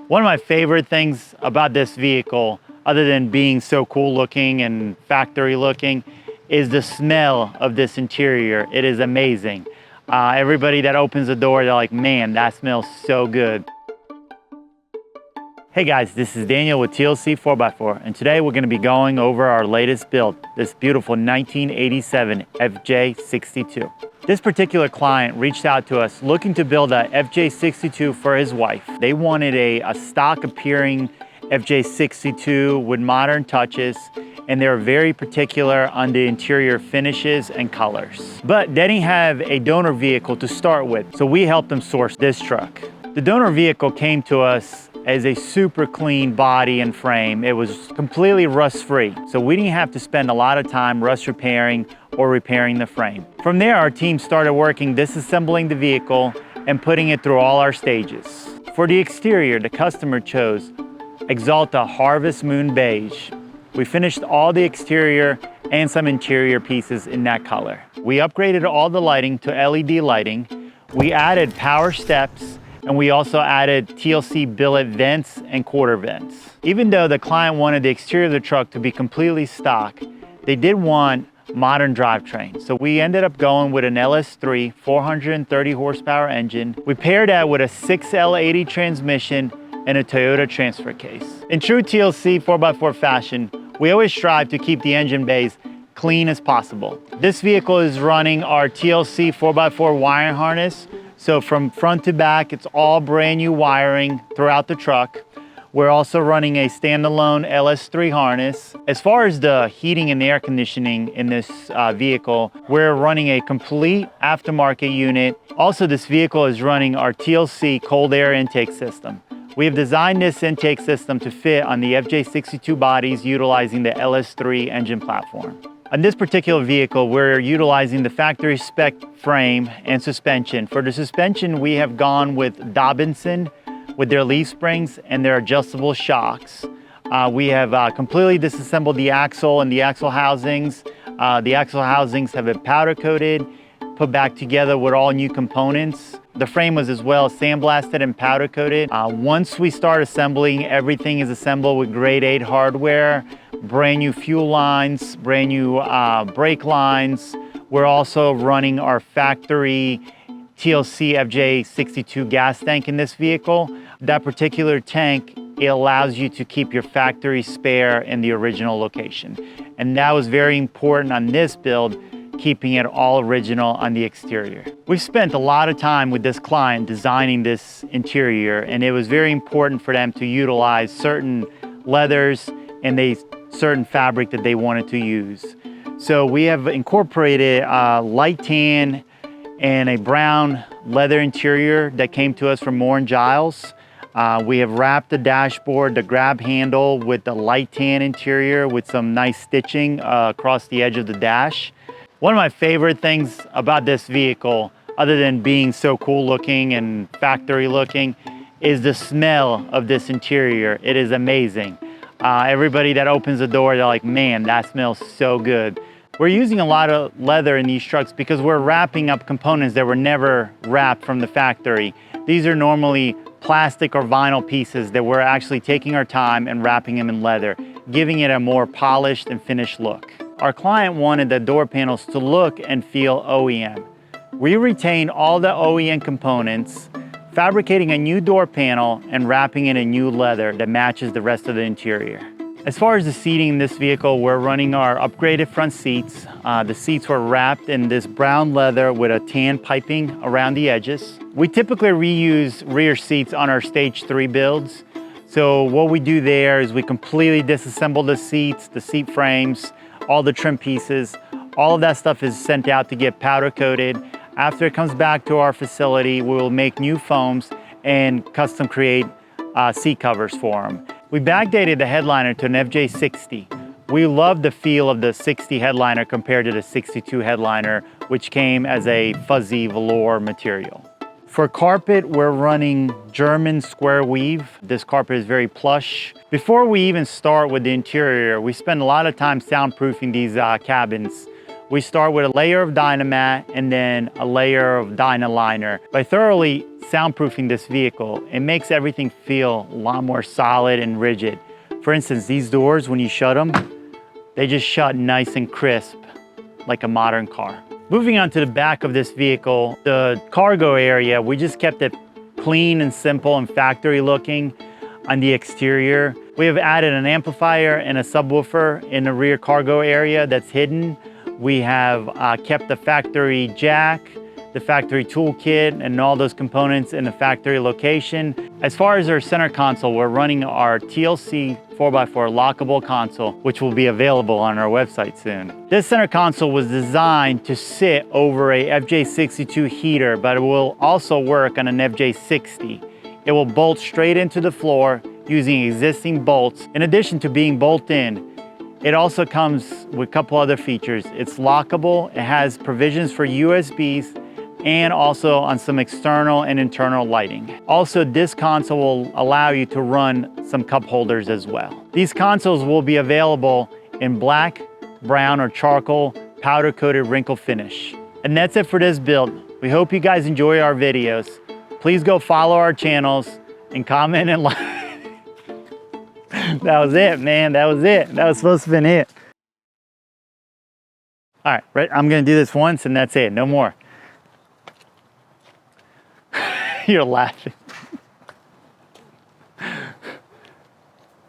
One of my favorite things about this vehicle, other than being so cool looking and factory looking, is the smell of this interior. It is amazing. Everybody that opens the door, they're like, man, that smells so good. Hey guys, this is Daniel with TLC 4x4, and today we're going to be going over our latest build, this beautiful 1987 FJ62. This particular client reached out to us looking to build a FJ62 for his wife. They wanted a stock appearing FJ62 with modern touches, and they're very particular on the interior finishes and colors. But they didn't have a donor vehicle to start with, so we helped them source this truck. The donor vehicle came to us as a super clean body and frame. It was completely rust-free, so we didn't have to spend a lot of time rust repairing or repairing the frame. From there, our team started working disassembling the vehicle and putting it through all our stages. For the exterior, the customer chose Exalta Harvest Moon Beige. We finished all the exterior and some interior pieces in that color. We upgraded all the lighting to LED lighting. We added power steps, and we also added TLC billet vents and quarter vents. Even though the client wanted the exterior of the truck to be completely stock, they did want modern drivetrain. So we ended up going with an LS3 430 horsepower engine. We paired that with a 6L80 transmission and a Toyota transfer case. In true TLC 4x4 fashion, we always strive to keep the engine bays clean as possible. This vehicle is running our TLC 4x4 wiring harness. So from front to back, it's all brand new wiring throughout the truck. We're also running a standalone LS3 harness. As far as the heating and air conditioning in this vehicle, we're running a complete aftermarket unit. Also, this vehicle is running our TLC cold air intake system. We have designed this intake system to fit on the FJ62 bodies utilizing the LS3 engine platform. On this particular vehicle, we're utilizing the factory spec frame and suspension. For the suspension, we have gone with Dobinson with their leaf springs and their adjustable shocks. We have completely disassembled the axle and the axle housings. The axle housings have been powder coated, put back together with all new components. The frame was as well sandblasted and powder coated. Once we start assembling, everything is assembled with grade 8 hardware, brand new fuel lines, brand new brake lines. We're also running our factory TLC FJ62 gas tank in this vehicle. That particular tank, it allows you to keep your factory spare in the original location. And that was very important on this build, keeping it all original on the exterior. We spent a lot of time with this client designing this interior, and it was very important for them to utilize certain leathers and certain fabric that they wanted to use. So we have incorporated a light tan and a brown leather interior that came to us from Moore & Giles. We have wrapped the dashboard, the grab handle with the light tan interior with some nice stitching across the edge of the dash. One of my favorite things about this vehicle, other than being so cool looking and factory looking, is the smell of this interior. It is amazing. Everybody that opens the door, they're like, man, that smells so good. We're using a lot of leather in these trucks because we're wrapping up components that were never wrapped from the factory. These are normally plastic or vinyl pieces that we're actually taking our time and wrapping them in leather, giving it a more polished and finished look. Our client wanted the door panels to look and feel OEM. We retained all the OEM components, fabricating a new door panel and wrapping it in new leather that matches the rest of the interior. As far as the seating in this vehicle, we're running our upgraded front seats. The seats were wrapped in this brown leather with a tan piping around the edges. We typically reuse rear seats on our stage 3 builds. So what we do there is we completely disassemble the seats, the seat frames, all the trim pieces. All of that stuff is sent out to get powder coated. After it comes back to our facility, we will make new foams and custom create seat covers for them. We backdated the headliner to an FJ60. We love the feel of the 60 headliner compared to the 62 headliner, which came as a fuzzy velour material. For carpet, we're running German square weave. This carpet is very plush. Before we even start with the interior, we spend a lot of time soundproofing these cabins We start with a layer of Dynamat and then a layer of Dynaliner. By thoroughly soundproofing this vehicle, it makes everything feel a lot more solid and rigid. For instance, these doors, when you shut them, they just shut nice and crisp, like a modern car. Moving on to the back of this vehicle, the cargo area, we just kept it clean and simple and factory looking on the exterior. We have added an amplifier and a subwoofer in the rear cargo area that's hidden. We have kept the factory jack, the factory toolkit, and all those components in the factory location. As far as our center console, we're running our TLC 4x4 lockable console, which will be available on our website soon. This center console was designed to sit over a FJ62 heater, but it will also work on an FJ60. It will bolt straight into the floor using existing bolts. In addition to being bolt-in, it also comes with a couple other features. It's lockable, it has provisions for USBs, and also on some external and internal lighting. Also, this console will allow you to run some cup holders as well. These consoles will be available in black, brown, or charcoal powder-coated wrinkle finish. And that's it for this build. We hope you guys enjoy our videos. Please go follow our channels and comment and like. That was it, man. That was it. That was supposed to have been it. All right, I'm gonna do this once and that's it, no more. You're laughing.